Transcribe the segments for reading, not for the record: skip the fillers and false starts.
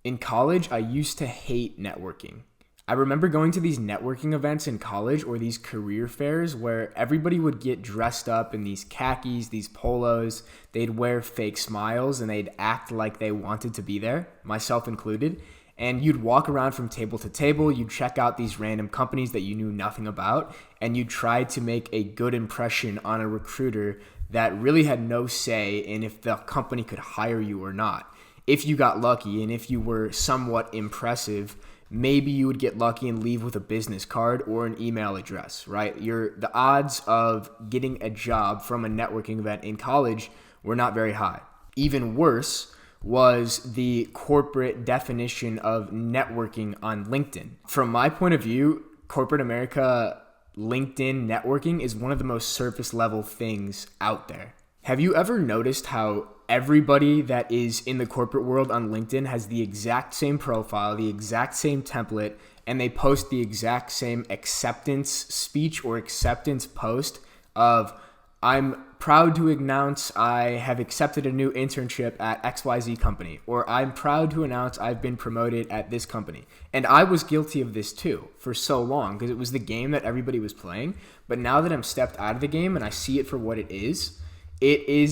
In college, I used to hate networking. I remember going to these networking events in college or these career fairs where everybody would get dressed up in these khakis, these polos. They'd wear fake smiles and they'd act like they wanted to be there, myself included. And you'd walk around from table to table. You'd check out these random companies that you knew nothing about. And you'd try to make a good impression on a recruiter that really had no say in if the company could hire you or not. If you got lucky and if you were somewhat impressive, maybe you would get lucky and leave with a business card or an email address, right? The odds of getting a job from a networking event in college were not very high. Even worse was the corporate definition of networking on LinkedIn. From my point of view, corporate America LinkedIn networking is one of the most surface level things out there. Have you ever noticed how everybody that is in the corporate world on LinkedIn has the exact same profile, the exact same template, and they post the exact same acceptance speech or acceptance post of, I'm proud to announce I have accepted a new internship at XYZ company, or I'm proud to announce I've been promoted at this company. And I was guilty of this too for so long because it was the game that everybody was playing. But now that I'm stepped out of the game and I see it for what it is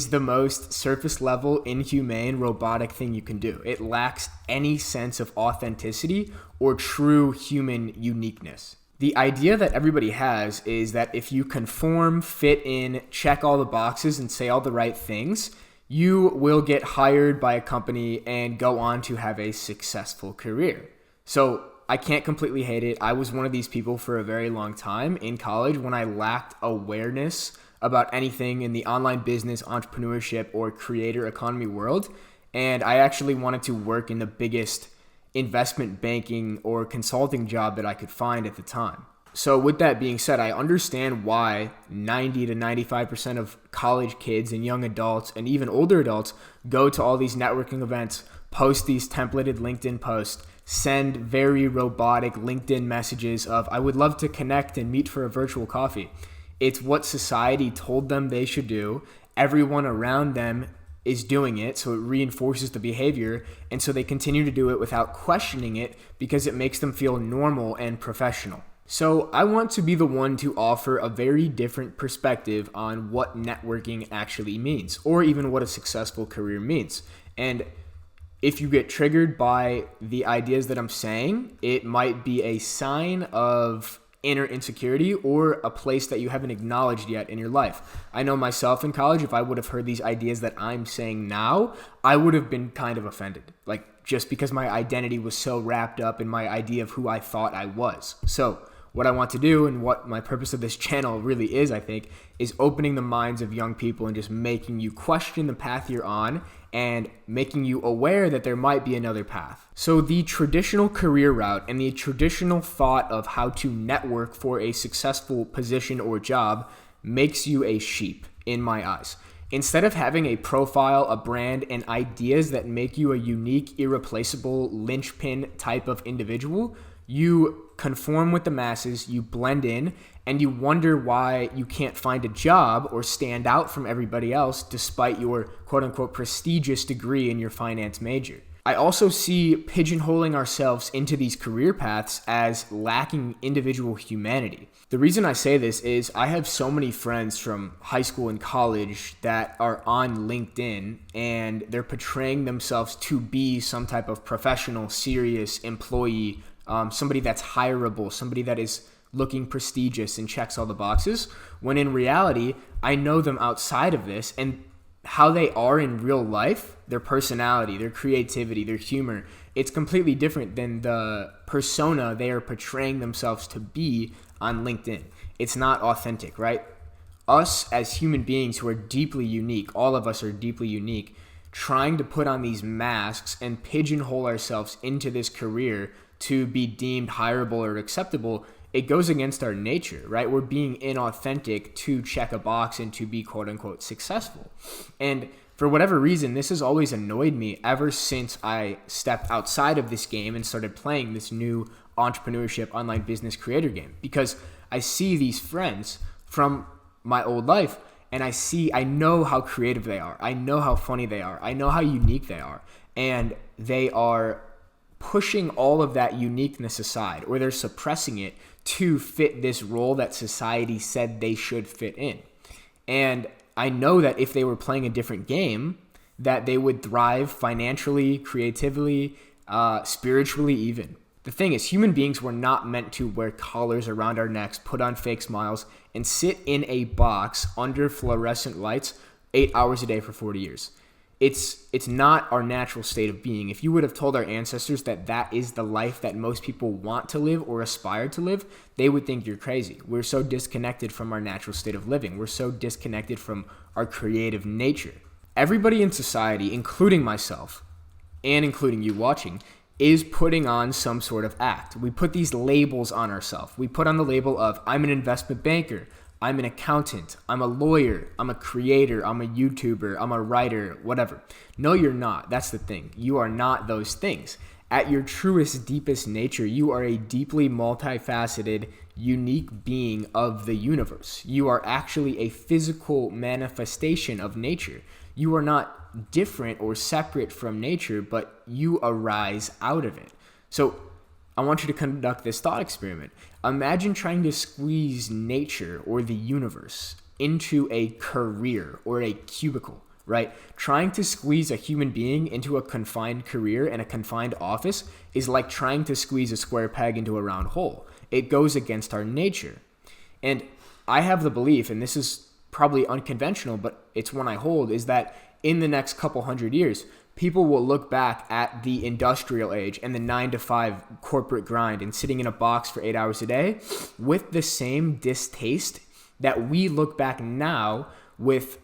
the most surface level, inhumane, robotic thing you can do. It lacks any sense of authenticity or true human uniqueness. The idea that everybody has is that if you conform, fit in, check all the boxes, and say all the right things, you will get hired by a company and go on to have a successful career. So I can't completely hate it. I was one of these people for a very long time in college when I lacked awareness about anything in the online business, entrepreneurship, or creator economy world. And I actually wanted to work in the biggest investment banking or consulting job that I could find at the time. So with that being said, I understand why 90 to 95% of college kids and young adults and even older adults go to all these networking events, post these templated LinkedIn posts, send very robotic LinkedIn messages of, I would love to connect and meet for a virtual coffee. It's what society told them they should do. Everyone around them is doing it, so it reinforces the behavior, and so they continue to do it without questioning it because it makes them feel normal and professional. So I want to be the one to offer a very different perspective on what networking actually means, or even what a successful career means. And if you get triggered by the ideas that I'm saying, it might be a sign of inner insecurity or a place that you haven't acknowledged yet in your life. I know myself in college, if I would have heard these ideas that I'm saying now, I would have been kind of offended, just because my identity was so wrapped up in my idea of who I thought I was. So what I want to do and what my purpose of this channel really is, I think, is opening the minds of young people and just making you question the path you're on and making you aware that there might be another path. So the traditional career route and the traditional thought of how to network for a successful position or job makes you a sheep in my eyes. Instead of having a profile, a brand, and ideas that make you a unique, irreplaceable, linchpin type of individual, you conform with the masses, you blend in, and you wonder why you can't find a job or stand out from everybody else despite your quote-unquote prestigious degree in your finance major. I also see pigeonholing ourselves into these career paths as lacking individual humanity. The reason I say this is I have so many friends from high school and college that are on LinkedIn and they're portraying themselves to be some type of professional, serious employee, somebody that's hireable, somebody that is looking prestigious and checks all the boxes, when in reality, I know them outside of this, and how they are in real life, their personality, their creativity, their humor, it's completely different than the persona they are portraying themselves to be on LinkedIn. It's not authentic, right? Us as human beings who are deeply unique, all of us are deeply unique, trying to put on these masks and pigeonhole ourselves into this career to be deemed hireable or acceptable, it goes against our nature, right? We're being inauthentic to check a box and to be quote unquote successful. And for whatever reason, this has always annoyed me ever since I stepped outside of this game and started playing this new entrepreneurship online business creator game, because I see these friends from my old life and I know how creative they are. I know how funny they are. I know how unique they are. And they are pushing all of that uniqueness aside, or they're suppressing it to fit this role that society said they should fit in. And I know that if they were playing a different game, that they would thrive financially, creatively, spiritually even. The thing is, human beings were not meant to wear collars around our necks, put on fake smiles, and sit in a box under fluorescent lights 8 hours a day for 40 years. It's not our natural state of being. If you would have told our ancestors that that is the life that most people want to live or aspire to live, they would think you're crazy. We're so disconnected from our natural state of living. We're so disconnected from our creative nature. Everybody in society, including myself and including you watching, is putting on some sort of act. We put these labels on ourselves. We put on the label of, I'm an investment banker, I'm an accountant, I'm a lawyer, I'm a creator, I'm a YouTuber, I'm a writer, whatever. No, you're not. That's the thing. You are not those things. At your truest, deepest nature, you are a deeply multifaceted, unique being of the universe. You are actually a physical manifestation of nature. You are not different or separate from nature, but you arise out of it. So I want you to conduct this thought experiment. Imagine trying to squeeze nature or the universe into a career or a cubicle, right? Trying to squeeze a human being into a confined career and a confined office is like trying to squeeze a square peg into a round hole. It goes against our nature. And I have the belief, and this is probably unconventional, but it's one I hold, is that in the next couple hundred years, people will look back at the industrial age and the 9-to-5 corporate grind and sitting in a box for 8 hours a day with the same distaste that we look back now with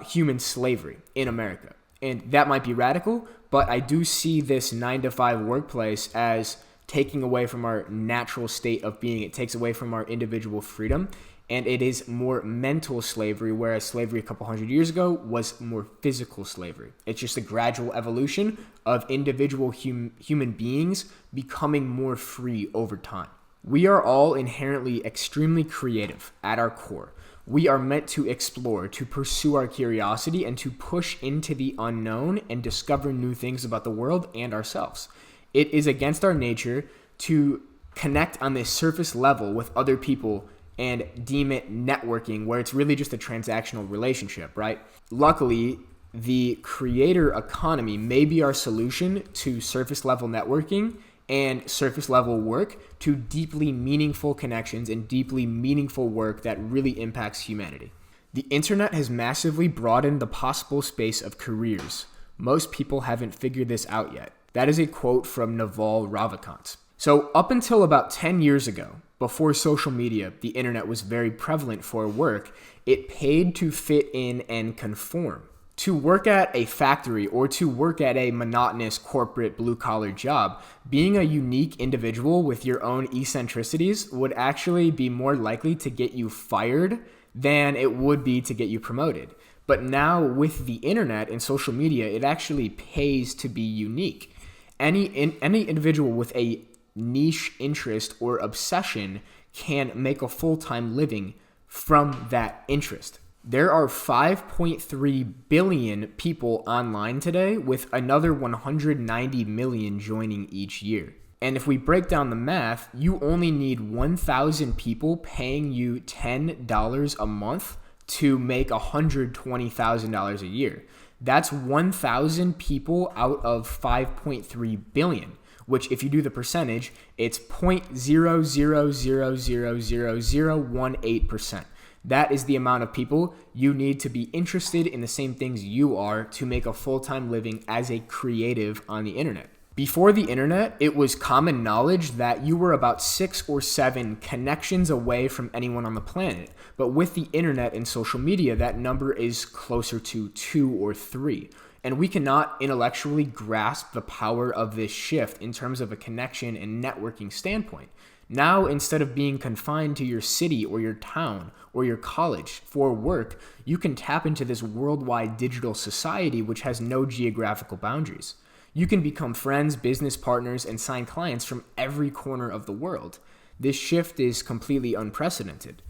human slavery in America. And that might be radical, but I do see this 9-to-5 workplace as taking away from our natural state of being. It takes away from our individual freedom. And it is more mental slavery, whereas slavery a couple hundred years ago was more physical slavery. It's just a gradual evolution of individual human beings becoming more free over time. We are all inherently extremely creative at our core. We are meant to explore, to pursue our curiosity, and to push into the unknown and discover new things about the world and ourselves. It is against our nature to connect on this surface level with other people and deem it networking, where it's really just a transactional relationship, right? Luckily, the creator economy may be our solution to surface level networking and surface level work to deeply meaningful connections and deeply meaningful work that really impacts humanity. The internet has massively broadened the possible space of careers. Most people haven't figured this out yet. That is a quote from Naval Ravikant. So up until about 10 years ago, before social media, the internet was very prevalent for work, it paid to fit in and conform. To work at a factory or to work at a monotonous corporate blue-collar job, being a unique individual with your own eccentricities would actually be more likely to get you fired than it would be to get you promoted. But now with the internet and social media, it actually pays to be unique. Any individual with a niche interest or obsession can make a full-time living from that interest. There are 5.3 billion people online today, with another 190 million joining each year. And if we break down the math, you only need 1,000 people paying you $10 a month to make $120,000 a year. That's 1,000 people out of 5.3 billion. Which, if you do the percentage, it's 0.0000018%. That is the amount of people you need to be interested in the same things you are to make a full-time living as a creative on the internet. Before the internet, it was common knowledge that you were about 6 or 7 connections away from anyone on the planet. But with the internet and social media, that number is closer to 2 or 3. And we cannot intellectually grasp the power of this shift in terms of a connection and networking standpoint. Now, instead of being confined to your city or your town or your college for work, you can tap into this worldwide digital society which has no geographical boundaries. You can become friends, business partners, and sign clients from every corner of the world. This shift is completely unprecedented.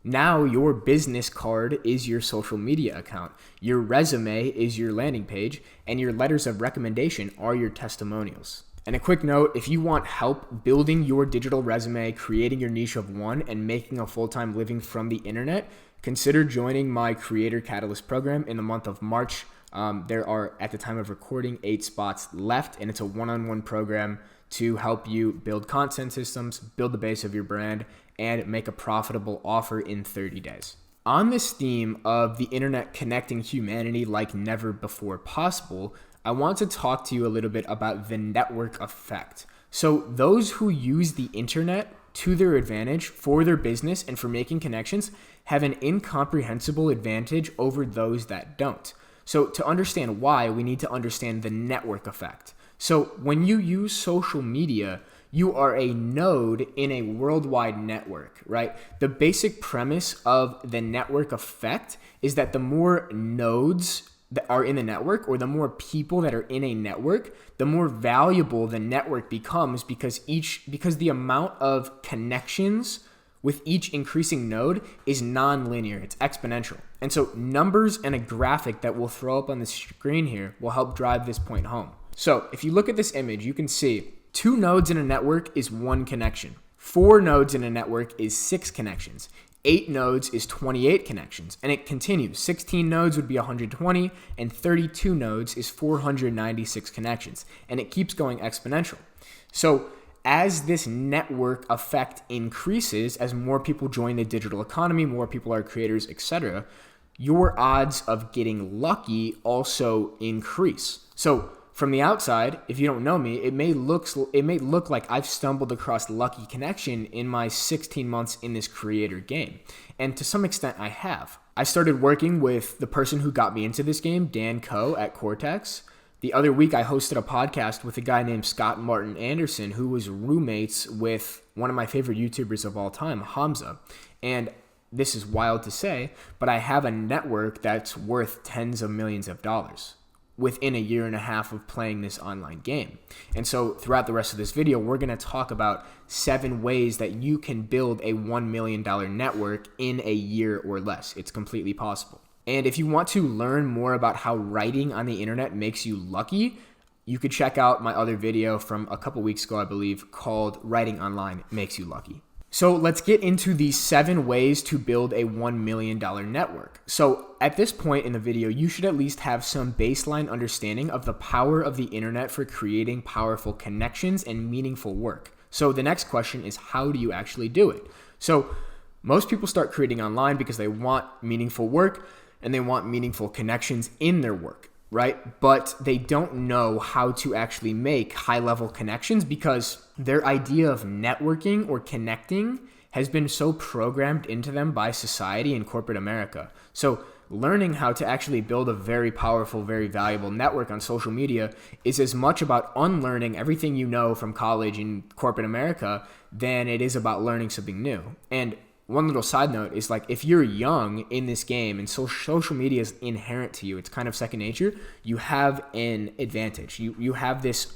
Now your business card is your social media account, your resume is your landing page, and your letters of recommendation are your testimonials. And a quick note, if you want help building your digital resume, creating your niche of one, and making a full-time living from the internet, consider joining my Creator Catalyst program in the month of March. There are, at the time of recording, 8 spots left, and it's a one-on-one program to help you build content systems, build the base of your brand, and make a profitable offer in 30 days. On this theme of the internet connecting humanity like never before possible, I want to talk to you a little bit about the network effect. So those who use the internet to their advantage for their business and for making connections have an incomprehensible advantage over those that don't. So to understand why, we need to understand the network effect. So when you use social media, you are a node in a worldwide network, right? The basic premise of the network effect is that the more nodes that are in the network, or the more people that are in a network, the more valuable the network becomes, because the amount of connections with each increasing node is non-linear, it's exponential. And so numbers and a graphic that we'll throw up on the screen here will help drive this point home. So if you look at this image, you can see 2 nodes in a network is 1 connection. 4 nodes in a network is 6 connections. 8 nodes is 28 connections, and it continues. 16 nodes would be 120, and 32 nodes is 496 connections, and it keeps going exponential. So as this network effect increases, as more people join the digital economy, more people are creators, etc., your odds of getting lucky also increase. So from the outside, if you don't know me, it may look like I've stumbled across lucky connection in my 16 months in this creator game. And to some extent, I have. I started working with the person who got me into this game, Dan Coe at Cortex. The other week, I hosted a podcast with a guy named Scott Martin Anderson, who was roommates with one of my favorite YouTubers of all time, Hamza. And this is wild to say, but I have a network that's worth tens of millions of dollars within a year and a half of playing this online game. And so throughout the rest of this video, we're going to talk about 7 ways that you can build a $1 million network in a year or less. It's completely possible. And if you want to learn more about how writing on the internet makes you lucky, you could check out my other video from a couple weeks ago, I believe, called Writing Online Makes You Lucky. So let's get into these 7 ways to build a $1 million network. So at this point in the video, you should at least have some baseline understanding of the power of the internet for creating powerful connections and meaningful work. So the next question is, how do you actually do it? So most people start creating online because they want meaningful work and they want meaningful connections in their work, right? But they don't know how to actually make high-level connections because their idea of networking or connecting has been so programmed into them by society and corporate America. So learning how to actually build a very powerful, very valuable network on social media is as much about unlearning everything you know from college in corporate America than it is about learning something new. And one little side note is, like, if you're young in this game and social media is inherent to you, it's kind of second nature, you have an advantage. You have this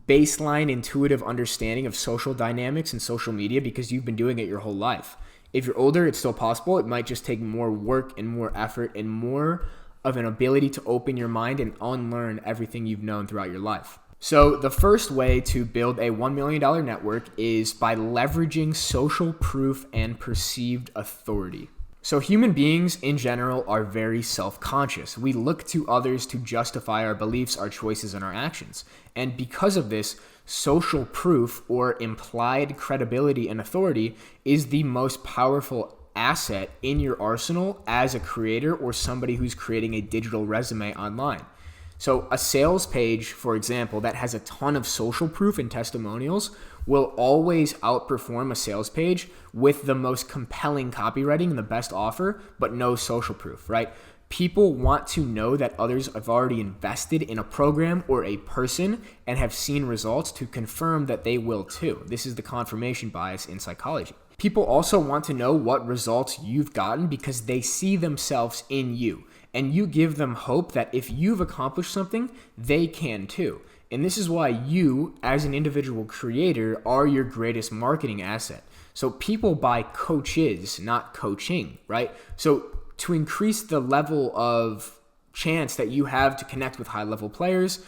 baseline intuitive understanding of social dynamics and social media because you've been doing it your whole life. If you're older, it's still possible. It might just take more work and more effort and more of an ability to open your mind and unlearn everything you've known throughout your life. So the first way to build a $1 million network is by leveraging social proof and perceived authority. So human beings in general are very self-conscious. We look to others to justify our beliefs, our choices, and our actions. And because of this, social proof or implied credibility and authority is the most powerful asset in your arsenal as a creator or somebody who's creating a digital resume online. So a sales page, for example, that has a ton of social proof and testimonials will always outperform a sales page with the most compelling copywriting and the best offer, but no social proof, right? People want to know that others have already invested in a program or a person and have seen results to confirm that they will too. This is the confirmation bias in psychology. People also want to know what results you've gotten because they see themselves in you. And you give them hope that if you've accomplished something, they can too. And this is why you, as an individual creator, are your greatest marketing asset. So people buy coaches, not coaching, right? So to increase the level of chance that you have to connect with high-level players,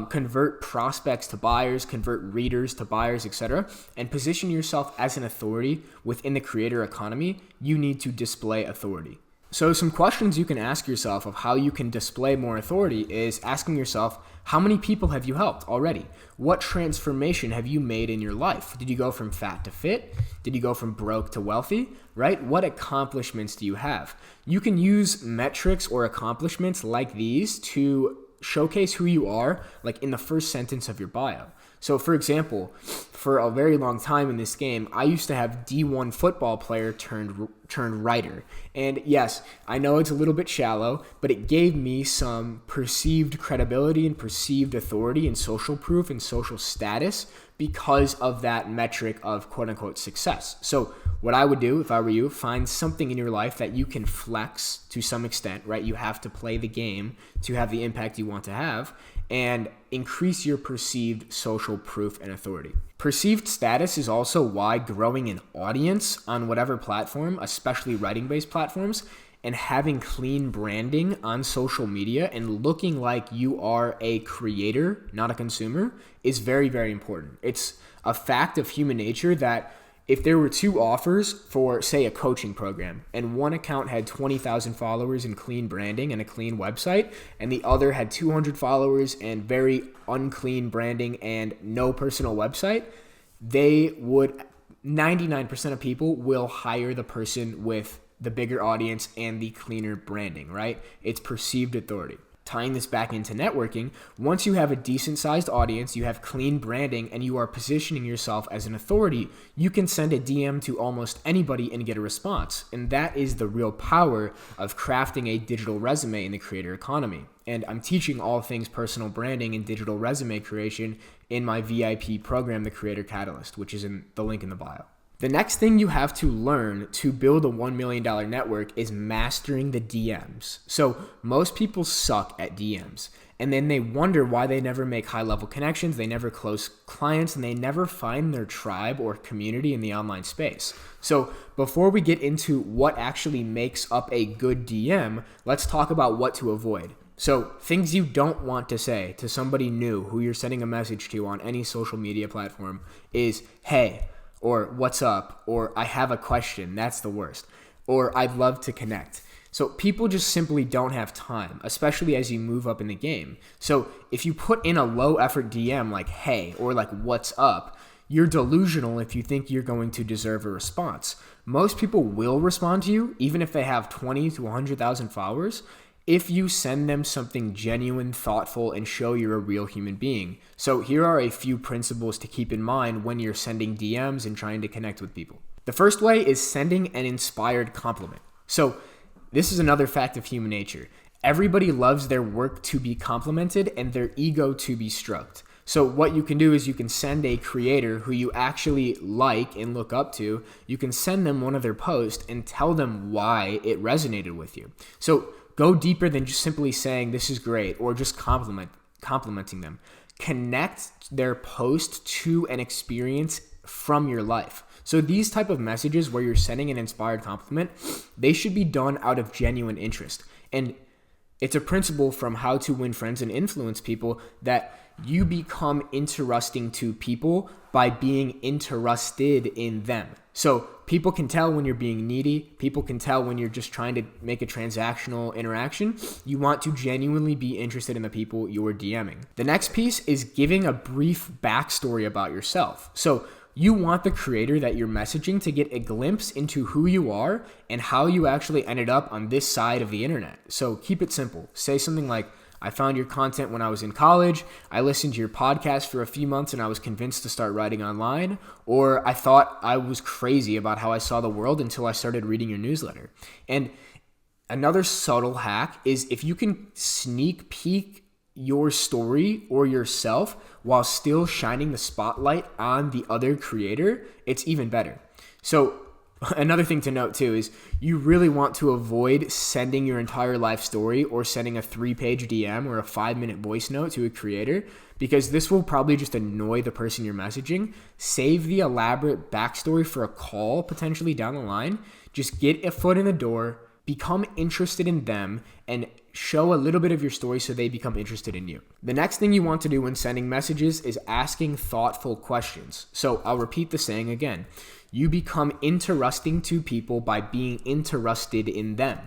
convert prospects to buyers, convert readers to buyers, etc., and position yourself as an authority within the creator economy, you need to display authority. So some questions you can ask yourself of how you can display more authority is asking yourself, how many people have you helped already? What transformation have you made in your life? Did you go from fat to fit? Did you go from broke to wealthy, right? What accomplishments do you have? You can use metrics or accomplishments like these to showcase who you are, like in the first sentence of your bio. So for example, for a very long time in this game, I used to have D1 football player turned writer. And yes, I know it's a little bit shallow, but it gave me some perceived credibility and perceived authority and social proof and social status because of that metric of quote unquote success. So what I would do if I were you, find something in your life that you can flex to some extent, right? You have to play the game to have the impact you want to have, and increase your perceived social proof and authority. Perceived status is also why growing an audience on whatever platform, especially writing-based platforms, and having clean branding on social media and looking like you are a creator, not a consumer, is very, very important. It's a fact of human nature that if there were two offers for, say, a coaching program, and one account had 20,000 followers and clean branding and a clean website, and the other had 200 followers and very unclean branding and no personal website, 99% of people will hire the person with the bigger audience and the cleaner branding, right? It's perceived authority. Tying this back into networking, once you have a decent sized audience, you have clean branding, and you are positioning yourself as an authority, you can send a DM to almost anybody and get a response. And that is the real power of crafting a digital resume in the creator economy. And I'm teaching all things personal branding and digital resume creation in my VIP program, The Creator Catalyst, which is in the link in the bio. The next thing you have to learn to build a $1 million network is mastering the DMs. So most people suck at DMs, and then they wonder why they never make high-level connections, they never close clients, and they never find their tribe or community in the online space. So before we get into what actually makes up a good DM, let's talk about what to avoid. So things you don't want to say to somebody new who you're sending a message to on any social media platform is, hey, or what's up, or I have a question. That's the worst. Or I'd love to connect. So people just simply don't have time, especially as you move up in the game. So if you put in a low effort DM like, hey, or like, what's up, you're delusional if you think you're going to deserve a response. Most people will respond to you, even if they have 20 to 100,000 followers, if you send them something genuine, thoughtful, and show you're a real human being. So here are a few principles to keep in mind when you're sending DMs and trying to connect with people. The first way is sending an inspired compliment. So this is another fact of human nature. Everybody loves their work to be complimented and their ego to be stroked. So what you can do is you can send a creator who you actually like and look up to, you can send them one of their posts and tell them why it resonated with you. So go deeper than just simply saying this is great or just complimenting them. Connect their post to an experience from your life. So these type of messages where you're sending an inspired compliment, they should be done out of genuine interest. And it's a principle from How to Win Friends and Influence People that you become interesting to people by being interested in them. So people can tell when you're being needy. People can tell when you're just trying to make a transactional interaction. You want to genuinely be interested in the people you're DMing. The next piece is giving a brief backstory about yourself. So you want the creator that you're messaging to get a glimpse into who you are and how you actually ended up on this side of the internet. So keep it simple. Say something like, I found your content when I was in college. I listened to your podcast for a few months and I was convinced to start writing online. Or I thought I was crazy about how I saw the world until I started reading your newsletter. And another subtle hack is if you can sneak peek your story or yourself while still shining the spotlight on the other creator, it's even better. So another thing to note too is you really want to avoid sending your entire life story or sending a 3-page DM or a 5-minute voice note to a creator, because this will probably just annoy the person you're messaging. Save the elaborate backstory for a call potentially down the line. Just get a foot in the door, become interested in them, and show a little bit of your story so they become interested in you. The next thing you want to do when sending messages is asking thoughtful questions. So I'll repeat the saying again. You become interesting to people by being interested in them.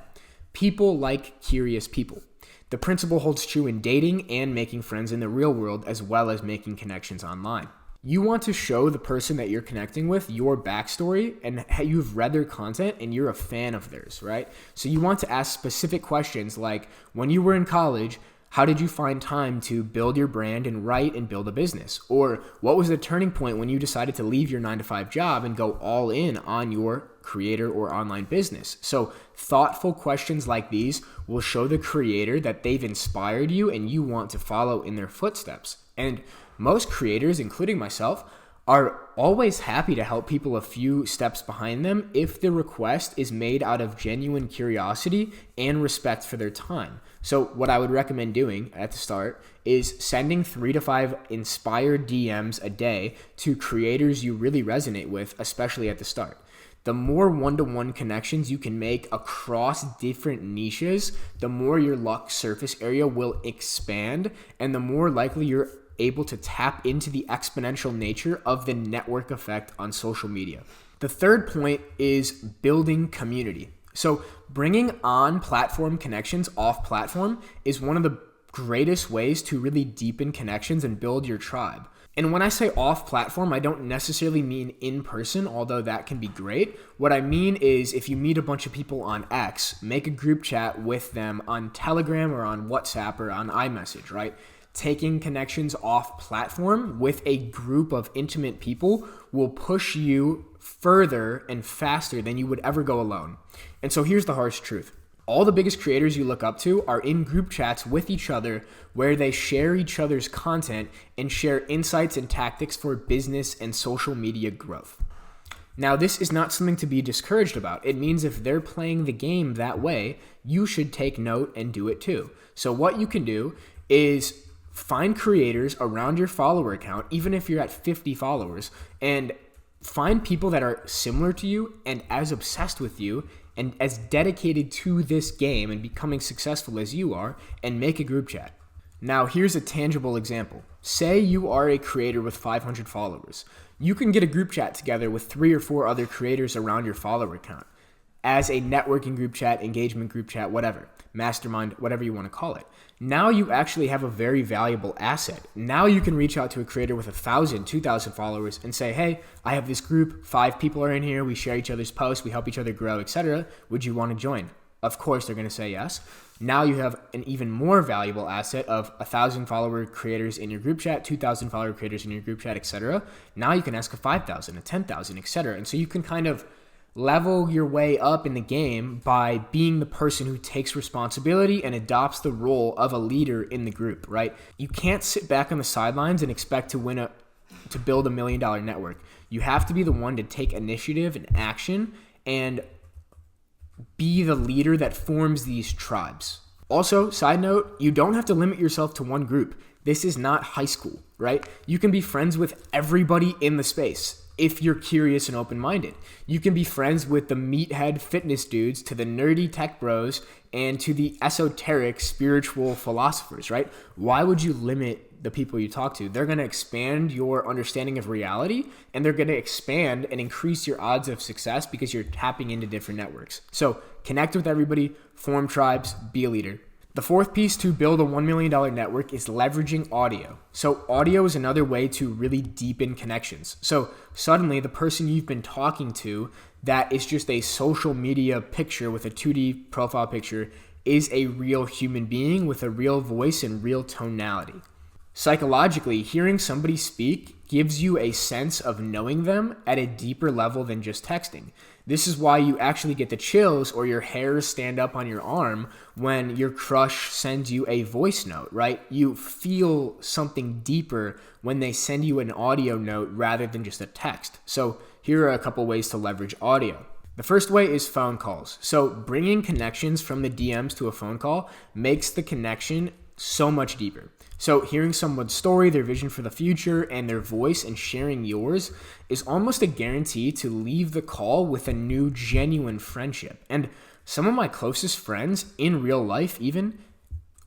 People like curious people. The principle holds true in dating and making friends in the real world, as well as making connections online. You want to show the person that you're connecting with your backstory and you've read their content and you're a fan of theirs, right? So you want to ask specific questions like, when you were in college, how did you find time to build your brand and write and build a business? Or what was the turning point when you decided to leave your 9-to-5 job and go all in on your creator or online business? So thoughtful questions like these will show the creator that they've inspired you and you want to follow in their footsteps. And most creators, including myself, are always happy to help people a few steps behind them if the request is made out of genuine curiosity and respect for their time. So what I would recommend doing at the start is sending 3 to 5 inspired DMs a day to creators you really resonate with, especially at the start. The more one-to-one connections you can make across different niches, the more your luck surface area will expand and the more likely you're able to tap into the exponential nature of the network effect on social media. The third point is building community. So bringing on platform connections off platform is one of the greatest ways to really deepen connections and build your tribe. And when I say off platform, I don't necessarily mean in person, although that can be great. What I mean is if you meet a bunch of people on X, make a group chat with them on Telegram or on WhatsApp or on iMessage, right? Taking connections off platform with a group of intimate people will push you further and faster than you would ever go alone. And so here's the harsh truth. All the biggest creators you look up to are in group chats with each other where they share each other's content and share insights and tactics for business and social media growth. Now, this is not something to be discouraged about. It means if they're playing the game that way, you should take note and do it too. So what you can do is find creators around your follower account, even if you're at 50 followers, and find people that are similar to you and as obsessed with you and as dedicated to this game and becoming successful as you are, and make a group chat. Now, here's a tangible example. Say you are a creator with 500 followers. You can get a group chat together with 3 or 4 other creators around your follower account as a networking group chat, engagement group chat, whatever, mastermind, whatever you want to call it. Now you actually have a very valuable asset. Now you can reach out to a creator with 1,000, 2,000 followers and say, hey, I have this group, 5 people are in here, we share each other's posts, we help each other grow, etc. Would you want to join? Of course, they're going to say yes. Now you have an even more valuable asset of 1,000 follower creators in your group chat, 2,000 follower creators in your group chat, etc. Now you can ask a 5,000, a 10,000, etc. And so you can kind of level your way up in the game by being the person who takes responsibility and adopts the role of a leader in the group, right? You can't sit back on the sidelines and expect to build $1 million network. You have to be the one to take initiative and action and be the leader that forms these tribes. Also, side note, you don't have to limit yourself to one group. This is not high school, right? You can be friends with everybody in the space. If you're curious and open-minded, you can be friends with the meathead fitness dudes to the nerdy tech bros and to the esoteric spiritual philosophers, right? Why would you limit the people you talk to? They're going to expand your understanding of reality and they're going to expand and increase your odds of success because you're tapping into different networks. So connect with everybody, form tribes, be a leader. The fourth piece to build a $1 million network is leveraging audio. So audio is another way to really deepen connections. So suddenly the person you've been talking to that is just a social media picture with a 2D profile picture is a real human being with a real voice and real tonality. Psychologically, hearing somebody speak gives you a sense of knowing them at a deeper level than just texting. This is why you actually get the chills or your hairs stand up on your arm when your crush sends you a voice note, right? You feel something deeper when they send you an audio note rather than just a text. So here are a couple ways to leverage audio. The first way is phone calls. So bringing connections from the DMs to a phone call makes the connection so much deeper. So hearing someone's story, their vision for the future, and their voice and sharing yours is almost a guarantee to leave the call with a new genuine friendship. And some of my closest friends in real life even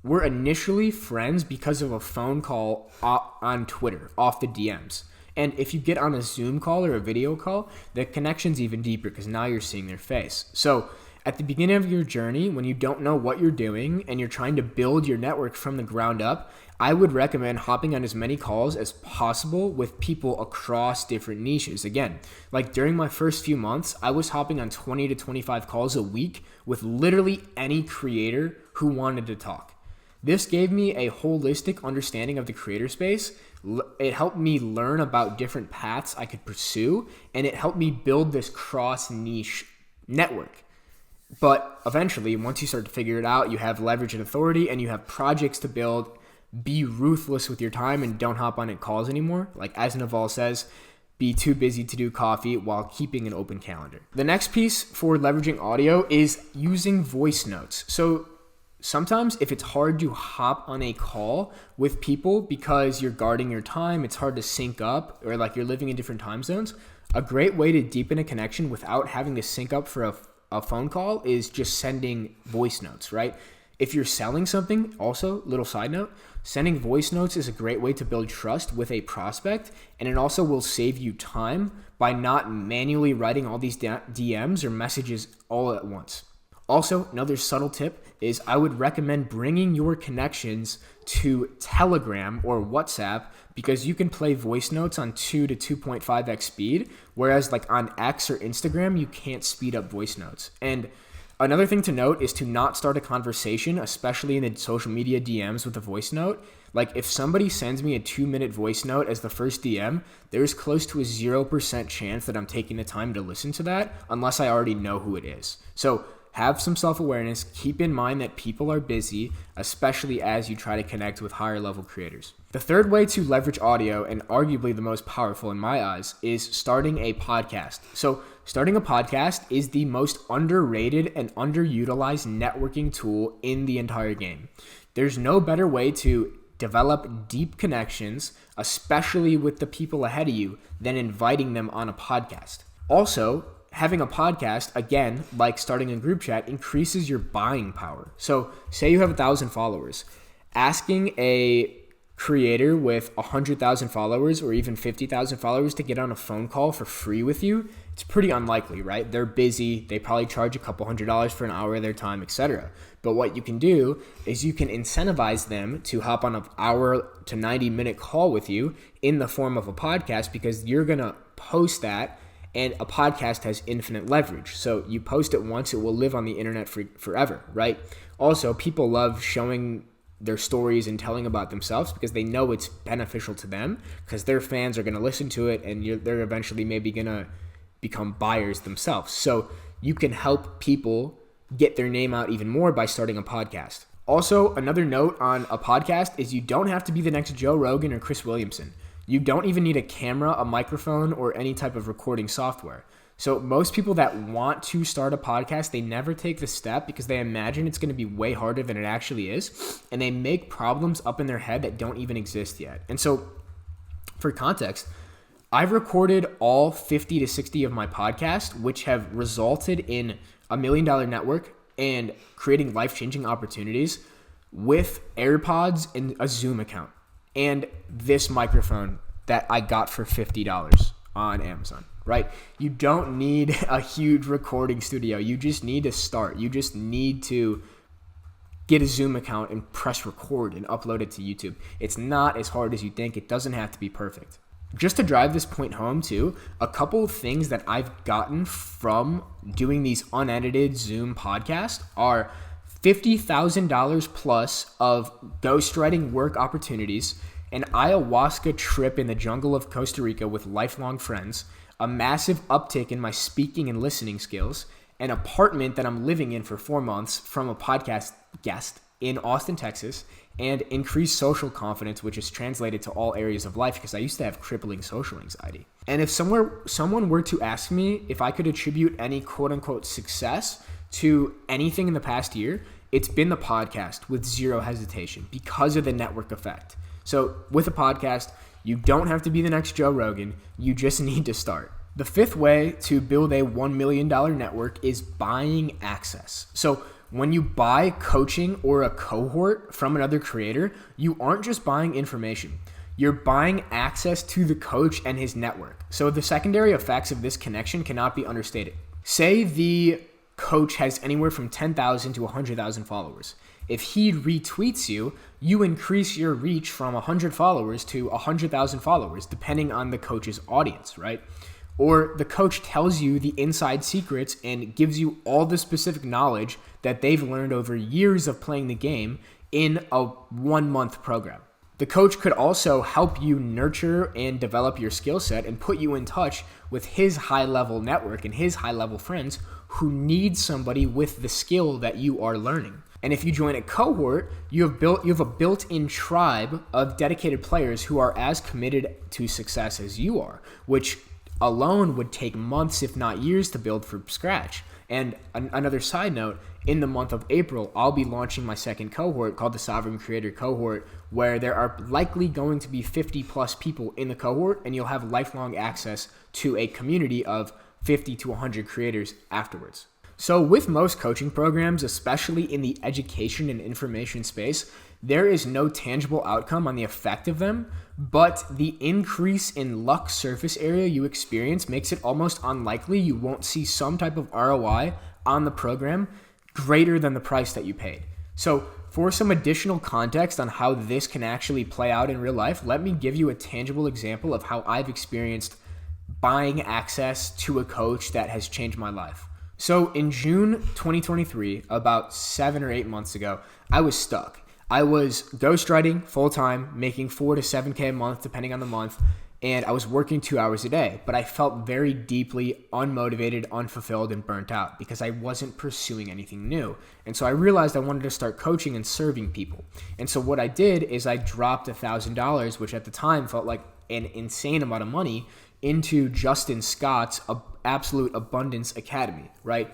we're initially friends because of a phone call on Twitter, off the DMs. And if you get on a Zoom call or a video call, the connection's even deeper because now you're seeing their face. So at the beginning of your journey, when you don't know what you're doing and you're trying to build your network from the ground up, I would recommend hopping on as many calls as possible with people across different niches. Again, like during my first few months, I was hopping on 20 to 25 calls a week with literally any creator who wanted to talk. This gave me a holistic understanding of the creator space. It helped me learn about different paths I could pursue, and it helped me build this cross-niche network. But eventually, once you start to figure it out, you have leverage and authority, and you have projects to build. Be ruthless with your time and don't hop on calls anymore. Like as Naval says, be too busy to do coffee while keeping an open calendar. The next piece for leveraging audio is using voice notes. So sometimes if it's hard to hop on a call with people because you're guarding your time, it's hard to sync up, or like you're living in different time zones, a great way to deepen a connection without having to sync up for a phone call is just sending voice notes, right? If you're selling something, also, little side note, sending voice notes is a great way to build trust with a prospect, and it also will save you time by not manually writing all these DMs or messages all at once. Also, another subtle tip is I would recommend bringing your connections to Telegram or WhatsApp because you can play voice notes on 2 to 2.5x speed, whereas like on X or Instagram, you can't speed up voice notes. And another thing to note is to not start a conversation, especially in the social media DMs with a voice note. Like if somebody sends me a 2-minute voice note as the first DM, there's close to a 0% chance that I'm taking the time to listen to that unless I already know who it is. So have some self-awareness. Keep in mind that people are busy, especially as you try to connect with higher level creators. The third way to leverage audio, and arguably the most powerful in my eyes, is starting a podcast. So starting a podcast is the most underrated and underutilized networking tool in the entire game. There's no better way to develop deep connections, especially with the people ahead of you, than inviting them on a podcast. Also, having a podcast, again, like starting a group chat, increases your buying power. So say you have 1,000 followers. Asking a creator with 100,000 followers or even 50,000 followers to get on a phone call for free with you, it's pretty unlikely, right? They're busy. They probably charge a couple $100 for an hour of their time, etc. But what you can do is you can incentivize them to hop on an hour to 90-minute call with you in the form of a podcast because you're going to post that. And a podcast has infinite leverage. So you post it once, it will live on the internet forever, right? Also, people love showing their stories and telling about themselves because they know it's beneficial to them because their fans are going to listen to it and they're eventually maybe going to become buyers themselves. So you can help people get their name out even more by starting a podcast. Also, another note on a podcast is you don't have to be the next Joe Rogan or Chris Williamson. You don't even need a camera, a microphone, or any type of recording software. So most people that want to start a podcast, they never take the step because they imagine it's going to be way harder than it actually is. And they make problems up in their head that don't even exist yet. And so for context, I've recorded all 50 to 60 of my podcasts, which have resulted in $1 million network and creating life-changing opportunities with AirPods and a Zoom account. And this microphone that I got for $50 on Amazon, right? You don't need a huge recording studio. You just need to start. You just need to get a Zoom account and press record and upload it to YouTube. It's not as hard as you think. It doesn't have to be perfect. Just to drive this point home too, a couple of things that I've gotten from doing these unedited Zoom podcasts are $50,000 plus of ghostwriting work opportunities, an ayahuasca trip in the jungle of Costa Rica with lifelong friends, a massive uptick in my speaking and listening skills, an apartment that I'm living in for 4 months from a podcast guest in Austin, Texas, and increased social confidence, which is translated to all areas of life because I used to have crippling social anxiety. And if someone were to ask me if I could attribute any quote-unquote success to anything in the past year, it's been the podcast with zero hesitation because of the network effect. So with a podcast, you don't have to be the next Joe Rogan. You just need to start. The fifth way to build a $1 million network is buying access. So When you buy coaching or a cohort from another creator, you aren't just buying information. You're buying access to the coach and his network. So the secondary effects of this connection cannot be understated. Say the coach has anywhere from 10,000 to 100,000 followers. If he retweets you, you increase your reach from 100 followers to 100,000 followers, depending on the coach's audience, right? Or the coach tells you the inside secrets and gives you all the specific knowledge that they've learned over years of playing the game in a 1-month program. The coach could also help you nurture and develop your skill set and put you in touch with his high-level network and his high-level friends who need somebody with the skill that you are learning. And if you join a cohort, you have a built-in tribe of dedicated players who are as committed to success as you are, which alone would take months, if not years, to build from scratch. And another side note, in the month of April, I'll be launching my second cohort called the Sovereign Creator Cohort, where there are likely going to be 50 plus people in the cohort, and you'll have lifelong access to a community of 50 to 100 creators afterwards. So with most coaching programs, especially in the education and information space, there is no tangible outcome on the effect of them, but the increase in luck surface area you experience makes it almost unlikely you won't see some type of ROI on the program greater than the price that you paid. So for some additional context on how this can actually play out in real life, let me give you a tangible example of how I've experienced buying access to a coach that has changed my life. So in June 2023, about 7 or 8 months ago, I was stuck. I was ghostwriting full-time, making 4 to 7K a month, depending on the month, and I was working 2 hours a day, but I felt very deeply unmotivated, unfulfilled, and burnt out because I wasn't pursuing anything new. And so I realized I wanted to start coaching and serving people. And so what I did is I dropped $1,000, which at the time felt like an insane amount of money, into Justin Scott's Absolute Abundance Academy, right?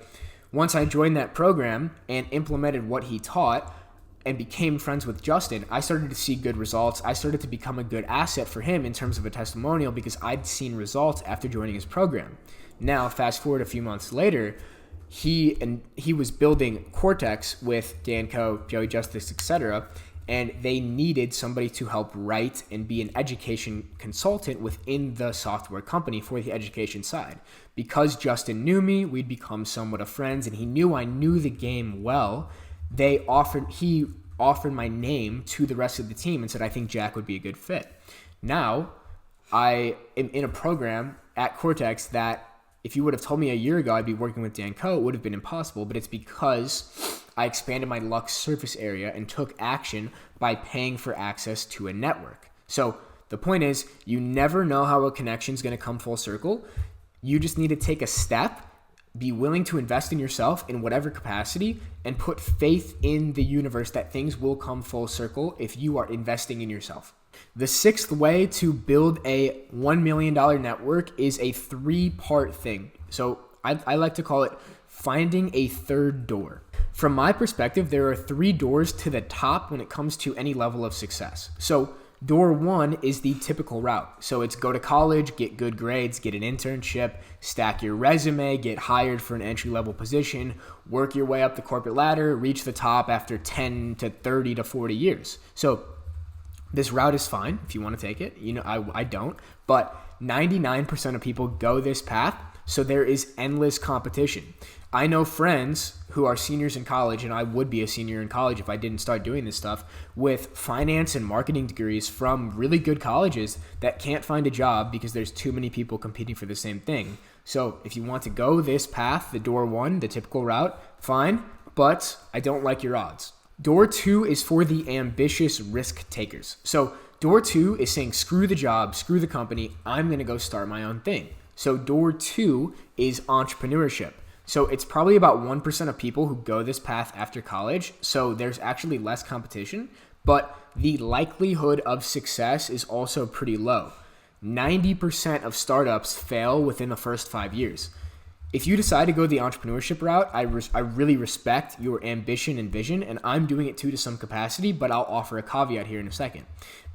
Once I joined that program and implemented what he taught and became friends with Justin, I started to see good results. I started to become a good asset for him in terms of a testimonial because I'd seen results after joining his program. Now, fast forward a few months later, he was building Cortex with Dan Coe, Joey Justice, etc., and they needed somebody to help write and be an education consultant within the software company for the education side. Because Justin knew me, we'd become somewhat of friends, and he knew I knew the game well. He offered my name to the rest of the team and said, I think Jack would be a good fit. Now, I am in a program at Cortex that if you would have told me a year ago I'd be working with Dan Coe, it would have been impossible, but it's because I expanded my luck surface area and took action by paying for access to a network. So the point is, you never know how a connection is going to come full circle. You just need to take a step, be willing to invest in yourself in whatever capacity, and put faith in the universe that things will come full circle if you are investing in yourself. The sixth way to build a $1 million network is a 3-part thing. So I like to call it finding a third door. From my perspective, there are 3 doors to the top when it comes to any level of success. So door 1 is the typical route. So it's go to college, get good grades, get an internship, stack your resume, get hired for an entry-level position, work your way up the corporate ladder, reach the top after 10 to 30 to 40 years. So this route is fine if you want to take it. You know, I don't, but 99% of people go this path. So there is endless competition. I know friends who are seniors in college, and I would be a senior in college if I didn't start doing this stuff, with finance and marketing degrees from really good colleges that can't find a job because there's too many people competing for the same thing. So if you want to go this path, the door 1, the typical route, fine, but I don't like your odds. Door 2 is for the ambitious risk takers. So door 2 is saying, screw the job, screw the company, I'm going to go start my own thing. So door 2 is entrepreneurship. So it's probably about 1% of people who go this path after college. So there's actually less competition, but the likelihood of success is also pretty low. 90% of startups fail within the first 5 years. If you decide to go the entrepreneurship route, I really respect your ambition and vision, and I'm doing it too to some capacity, but I'll offer a caveat here in a second.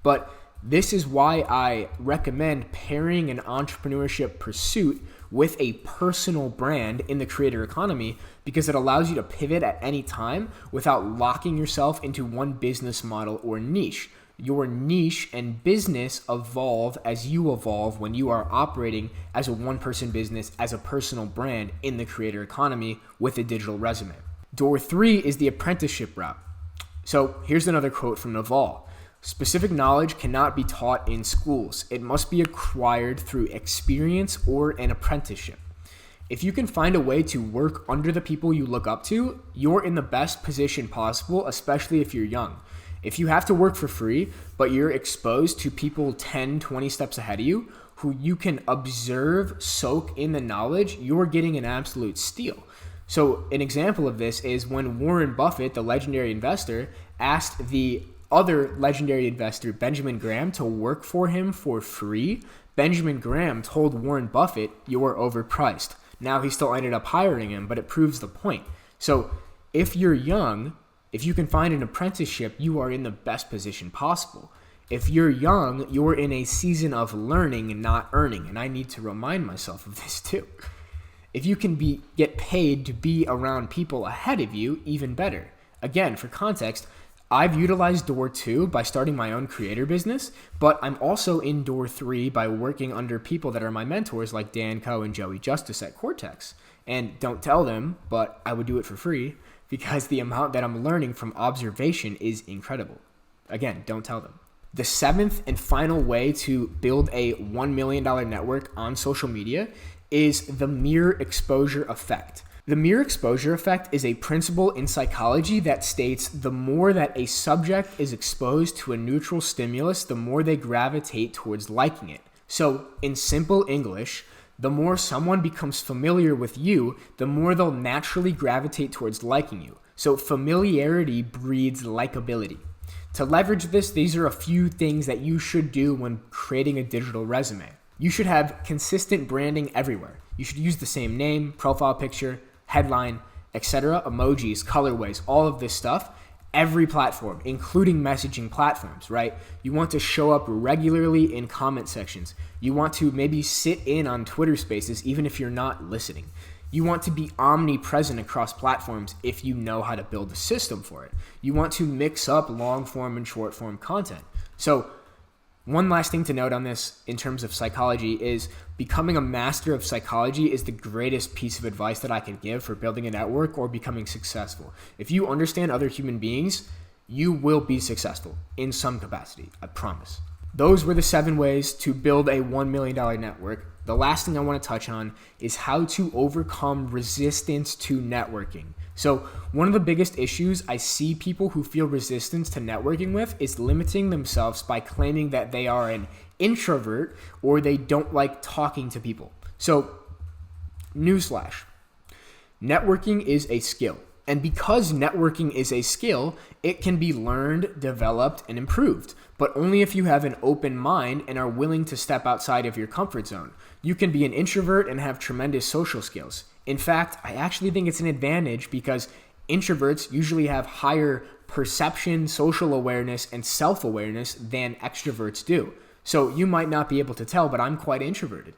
But This is why I recommend pairing an entrepreneurship pursuit with a personal brand in the creator economy, because it allows you to pivot at any time without locking yourself into one business model or niche. Your niche and business evolve as you evolve when you are operating as a one-person business, as a personal brand in the creator economy with a digital resume. Door 3 is the apprenticeship route. So here's another quote from Naval. Specific knowledge cannot be taught in schools. It must be acquired through experience or an apprenticeship. If you can find a way to work under the people you look up to, you're in the best position possible, especially if you're young. If you have to work for free, but you're exposed to people 10, 20 steps ahead of you, who you can observe, soak in the knowledge, you're getting an absolute steal. So an example of this is when Warren Buffett, the legendary investor, asked the other legendary investor, Benjamin Graham, to work for him for free. Benjamin Graham told Warren Buffett, "You're overpriced." Now he still ended up hiring him, but it proves the point. So if you're young, if you can find an apprenticeship, you are in the best position possible. If you're young, you're in a season of learning and not earning. And I need to remind myself of this too. If you can get paid to be around people ahead of you, even better. Again, for context, I've utilized door 2 by starting my own creator business, but I'm also in door 3 by working under people that are my mentors like Dan Coe and Joey Justice at Cortex. And don't tell them, but I would do it for free, because the amount that I'm learning from observation is incredible. Again, don't tell them. The 7th and final way to build a $1 million network on social media is the mere exposure effect. The mere exposure effect is a principle in psychology that states the more that a subject is exposed to a neutral stimulus, the more they gravitate towards liking it. So, in simple English, the more someone becomes familiar with you, the more they'll naturally gravitate towards liking you. So familiarity breeds likability. To leverage this, these are a few things that you should do when creating a digital resume. You should have consistent branding everywhere. You should use the same name, profile picture, headline, etc., emojis, colorways, all of this stuff. Every platform, including messaging platforms, right? You want to show up regularly in comment sections. You want to maybe sit in on Twitter Spaces even if you're not listening. You want to be omnipresent across platforms if you know how to build a system for it. You want to mix up long form and short form content. So one last thing to note on this in terms of psychology is becoming a master of psychology is the greatest piece of advice that I can give for building a network or becoming successful. If you understand other human beings, you will be successful in some capacity, I promise. Those were the 7 ways to build a $1 million network. The last thing I want to touch on is how to overcome resistance to networking. So one of the biggest issues I see people who feel resistance to networking with is limiting themselves by claiming that they are an introvert or they don't like talking to people. So, newsflash, networking is a skill. And because networking is a skill, it can be learned, developed, and improved, but only if you have an open mind and are willing to step outside of your comfort zone. You can be an introvert and have tremendous social skills. In fact, I actually think it's an advantage because introverts usually have higher perception, social awareness, and self-awareness than extroverts do. So you might not be able to tell, but I'm quite introverted.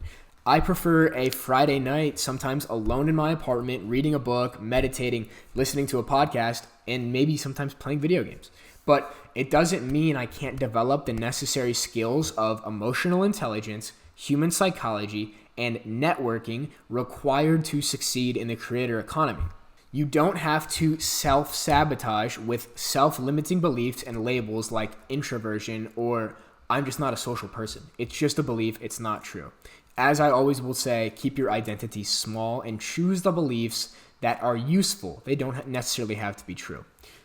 I prefer a Friday night, sometimes alone in my apartment, reading a book, meditating, listening to a podcast, and maybe sometimes playing video games. But it doesn't mean I can't develop the necessary skills of emotional intelligence, human psychology, and networking required to succeed in the creator economy. You don't have to self-sabotage with self-limiting beliefs and labels like introversion or I'm just not a social person. It's just a belief. It's not true. As I always will say, keep your identity small and choose the beliefs that are useful. They don't necessarily have to be true.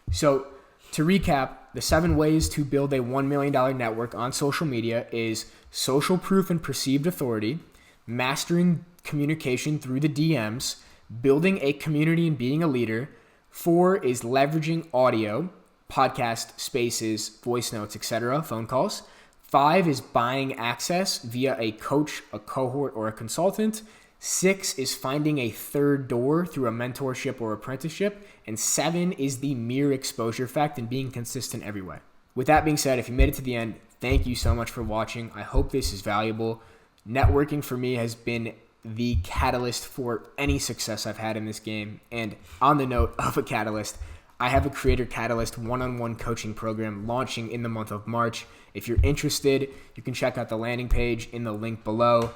So to recap, the 7 ways to build a $1 million network on social media is social proof and perceived authority, mastering communication through the DMs, building a community and being a leader. 4 is leveraging audio, podcast, spaces, voice notes, etc., phone calls. 5 is buying access via a coach, a cohort, or a consultant. 6 is finding a third door through a mentorship or apprenticeship. And 7 is the mere exposure effect and being consistent every way. With that being said, if you made it to the end, thank you so much for watching. I hope this is valuable. Networking for me has been the catalyst for any success I've had in this game. And on the note of a catalyst, I have a Creator Catalyst one-on-one coaching program launching in the month of March. If you're interested, you can check out the landing page in the link below.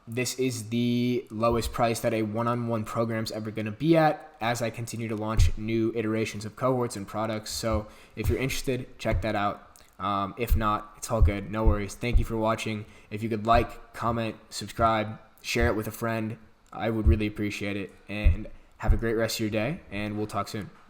This is the lowest price that a one-on-one program is ever going to be at as I continue to launch new iterations of cohorts and products. So if you're interested, check that out. If not, it's all good. No worries. Thank you for watching. If you could like, comment, subscribe, share it with a friend, I would really appreciate it. And have a great rest of your day, and we'll talk soon.